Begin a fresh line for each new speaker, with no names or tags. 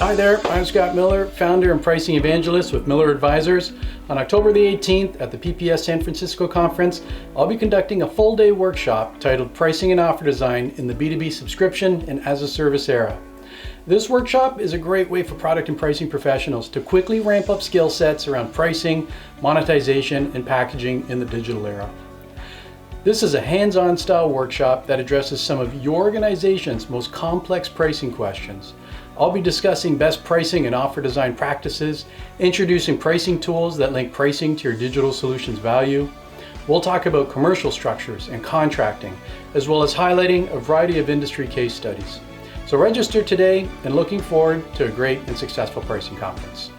Hi there, I'm Scott Miller, founder and pricing evangelist with Miller Advisors. On October the 18th at the PPS San Francisco conference, I'll be conducting a full-day workshop titled Pricing and Offer Design in the B2B Subscription and as-a-Service Era. This workshop is a great way for product and pricing professionals to quickly ramp up skill sets around pricing, monetization, and packaging in the digital era. This is a hands-on style workshop that addresses some of your organization's most complex pricing questions. I'll be discussing best pricing and offer design practices, introducing pricing tools that link pricing to your digital solutions value. We'll talk about commercial structures and contracting, as well as highlighting a variety of industry case studies. So register today and looking forward to a great and successful pricing conference.